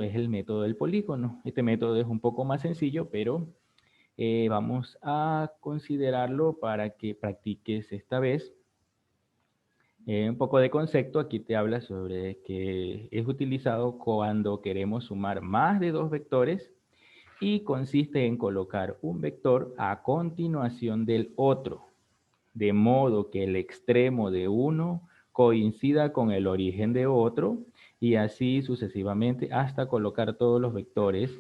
es el método del polígono. Este método es un poco más sencillo, pero vamos a considerarlo para que practiques esta vez. Un poco de concepto, aquí te habla sobre que es utilizado cuando queremos sumar más de dos vectores y consiste en colocar un vector a continuación del otro, de modo que el extremo de uno coincida con el origen de otro y así sucesivamente hasta colocar todos los vectores.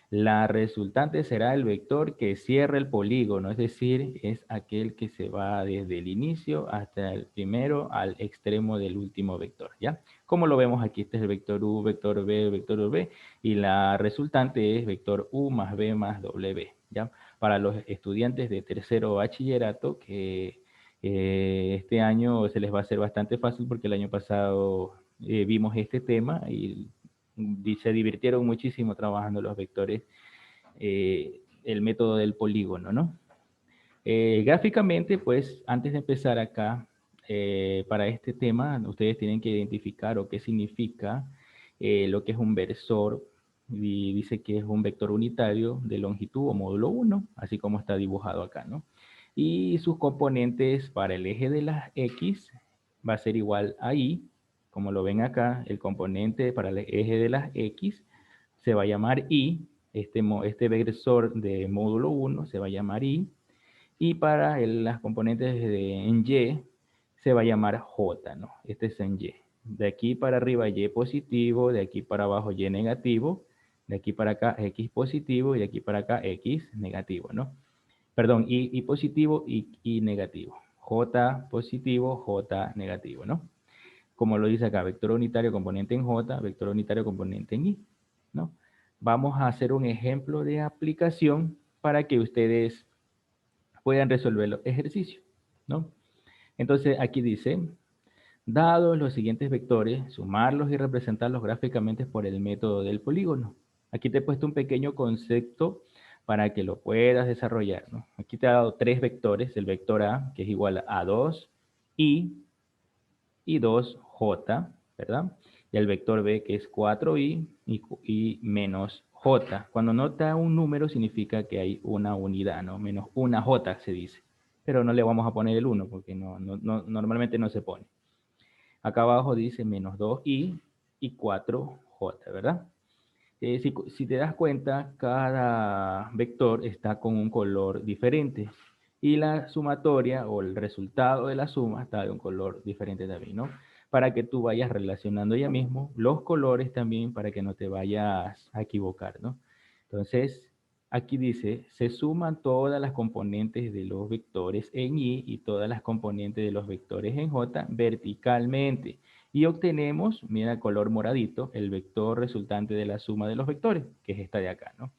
La resultante será el vector que cierra el polígono, es decir, es aquel que se va desde el inicio hasta el primero al extremo del último vector, ¿ya? Como lo vemos aquí, este es el vector U, vector B, y la resultante es vector U más B más W, ¿ya? Para los estudiantes de tercero bachillerato que este año se les va a hacer bastante fácil porque el año pasado vimos este tema y se divirtieron muchísimo trabajando los vectores, el método del polígono, ¿no? Gráficamente, pues, antes de empezar acá, para este tema, ustedes tienen que identificar o qué significa lo que es un versor. Y dice que es un vector unitario de longitud o módulo 1, así como está dibujado acá, ¿no? Y sus componentes para el eje de las X va a ser igual a Y, como lo ven acá, el componente para el eje de las X se va a llamar Y, este versor de módulo 1 se va a llamar Y, y para las componentes en Y se va a llamar J, ¿no? Este es en Y. De aquí para arriba Y positivo, de aquí para abajo Y negativo, de aquí para acá X positivo y de aquí para acá X negativo, ¿no? Perdón, Y positivo y negativo. J positivo, J negativo, ¿no? Como lo dice acá, vector unitario componente en J, vector unitario componente en Y, ¿no? Vamos a hacer un ejemplo de aplicación para que ustedes puedan resolver los ejercicios, ¿no? Entonces aquí dice, dados los siguientes vectores, sumarlos y representarlos gráficamente por el método del polígono. Aquí te he puesto un pequeño concepto para que lo puedas desarrollar, ¿no? Aquí te ha dado tres vectores, el vector A, que es igual a 2i y 2j, ¿verdad? Y el vector B, que es 4i y menos j. Cuando no te da un número significa que hay una unidad, ¿no? Menos una j se dice. Pero no le vamos a poner el 1 porque normalmente no se pone. Acá abajo dice menos 2i y 4j, ¿verdad? Si te das cuenta, cada vector está con un color diferente y la sumatoria o el resultado de la suma está de un color diferente también, ¿no? Para que tú vayas relacionando ya mismo los colores también para que no te vayas a equivocar, ¿no? Entonces, aquí dice, se suman todas las componentes de los vectores en Y y todas las componentes de los vectores en J verticalmente. Y obtenemos, mira el color moradito, el vector resultante de la suma de los vectores, que es esta de acá, ¿no?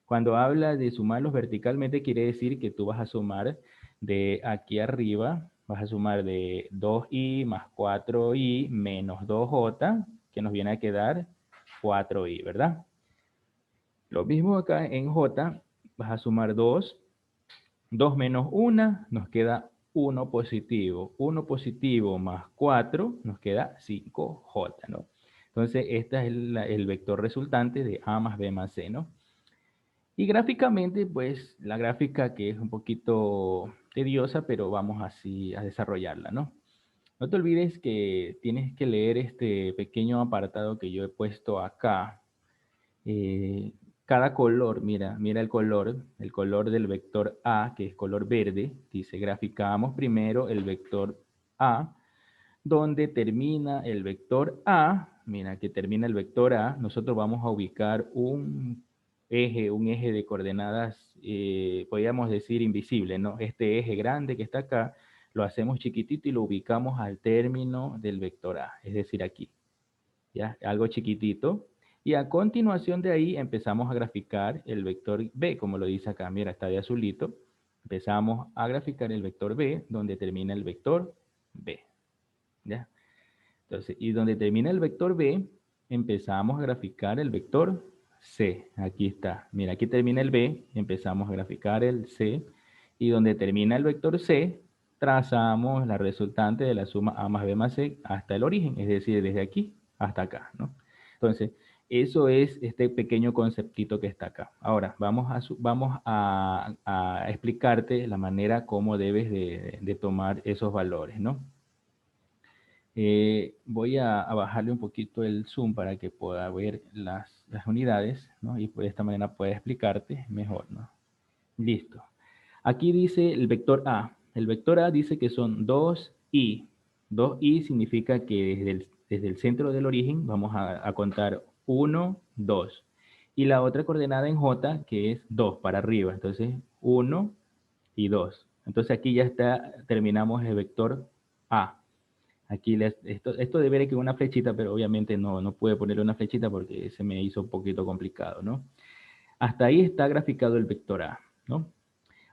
Cuando habla de sumarlos verticalmente, quiere decir que tú vas a sumar de aquí arriba, vas a sumar de 2i más 4i menos 2j, que nos viene a quedar 4i, ¿verdad? Lo mismo acá en j, vas a sumar 2 menos 1, nos queda 1 positivo. 1 positivo más 4 nos queda 5j, ¿no? Entonces, este es el vector resultante de A más B más C, ¿no? Y gráficamente, pues, la gráfica que es un poquito tediosa, pero vamos así a desarrollarla, ¿no? No te olvides que tienes que leer este pequeño apartado que yo he puesto acá. eh, Cada color, mira el color del vector A, que es color verde, dice, graficamos primero el vector A, donde termina el vector A, mira que termina el vector A, nosotros vamos a ubicar un eje de coordenadas, podríamos decir invisible, ¿no? Este eje grande que está acá, lo hacemos chiquitito y lo ubicamos al término del vector A, es decir, aquí. ¿Ya? Algo chiquitito. Y a continuación de ahí empezamos a graficar el vector B, como lo dice acá, mira, está de azulito. Empezamos a graficar el vector B, donde termina el vector B. ¿Ya? Entonces, y donde termina el vector B, empezamos a graficar el vector C. Aquí está. Mira, aquí termina el B, empezamos a graficar el C. Y donde termina el vector C, trazamos la resultante de la suma A más B más C hasta el origen, es decir, desde aquí hasta acá, ¿no? Entonces, Eso es este pequeño conceptito que está acá. Ahora, vamos a explicarte la manera como debes de tomar esos valores, ¿no? Voy a bajarle un poquito el zoom para que pueda ver las unidades, ¿no? Y de esta manera pueda explicarte mejor, ¿no? Listo. Aquí dice el vector A. El vector A dice que son 2i. 2i significa que desde el centro del origen vamos a contar 1, 2. Y la otra coordenada en J, que es 2 para arriba. Entonces, 1 y 2. Entonces aquí ya está, terminamos el vector A. Aquí esto debería que una flechita, pero obviamente no puede ponerle una flechita porque se me hizo un poquito complicado, ¿no? Hasta ahí está graficado el vector A, ¿no?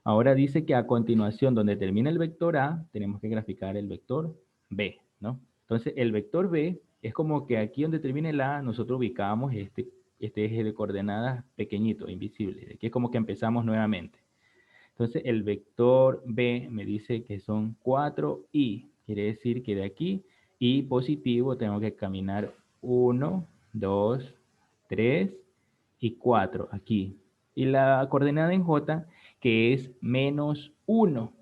Ahora dice que a continuación, donde termina el vector A, tenemos que graficar el vector B, ¿no? Entonces, el vector B es como que aquí donde termina el A, nosotros ubicamos este eje de coordenadas pequeñito, invisible, que es como que empezamos nuevamente. Entonces, el vector B me dice que son 4i, quiere decir que de aquí, y positivo, tengo que caminar 1, 2, 3 y 4 aquí. Y la coordenada en J, que es menos 1.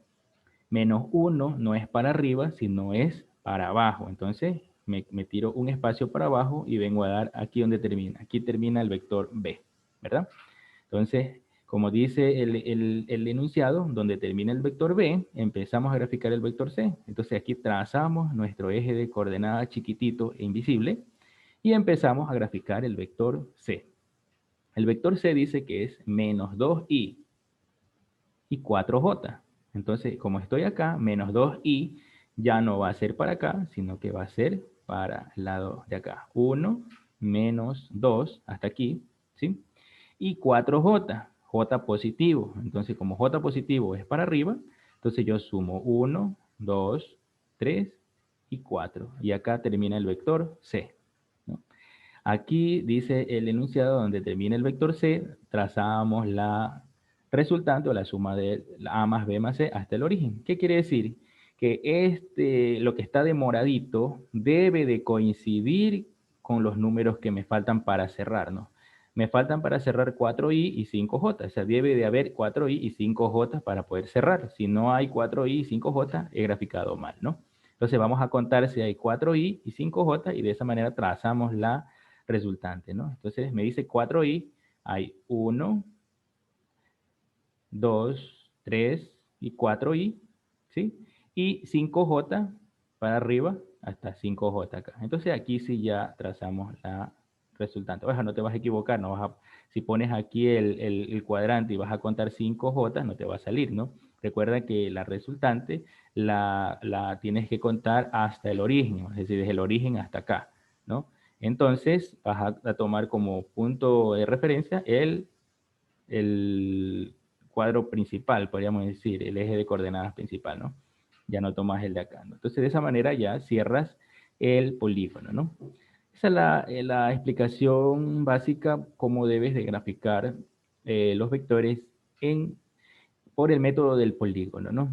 Menos 1 no es para arriba, sino es para abajo. Entonces, me tiro un espacio para abajo y vengo a dar aquí donde termina. Aquí termina el vector B, ¿verdad? Entonces, como dice el enunciado, donde termina el vector B, empezamos a graficar el vector C. Entonces aquí trazamos nuestro eje de coordenada chiquitito e invisible y empezamos a graficar el vector C. El vector C dice que es menos 2i y 4j. Entonces, como estoy acá, menos 2i ya no va a ser para acá, sino que va a ser para el lado de acá. 1 menos 2 hasta aquí, ¿sí? Y 4j, j positivo. Entonces, como j positivo es para arriba, entonces yo sumo 1, 2, 3 y 4. Y acá termina el vector C, ¿no? Aquí dice el enunciado donde termina el vector C, trazamos la resultante o la suma de A más B más C hasta el origen. ¿Qué quiere decir? Que lo que está de moradito debe de coincidir con los números que me faltan para cerrar, ¿no? Me faltan para cerrar 4i y 5j, o sea, debe de haber 4i y 5j para poder cerrar. Si no hay 4i y 5j, he graficado mal, ¿no? Entonces vamos a contar si hay 4i y 5j y de esa manera trazamos la resultante, ¿no? Entonces me dice 4i, hay 1, 2, 3 y 4i, ¿sí? Y 5j para arriba hasta 5j acá. Entonces aquí sí ya trazamos la resultante. Ojo, no te vas a equivocar, no vas a, si pones aquí el cuadrante y vas a contar 5j, no te va a salir, ¿no? Recuerda que la resultante la tienes que contar hasta el origen, es decir, desde el origen hasta acá, ¿no? Entonces vas a tomar como punto de referencia el cuadro principal, podríamos decir, el eje de coordenadas principal, ¿no? Ya no tomas el de acá, ¿no? Entonces, de esa manera ya cierras el polígono, ¿no? Esa es la explicación básica, cómo debes de graficar los vectores por el método del polígono, ¿no?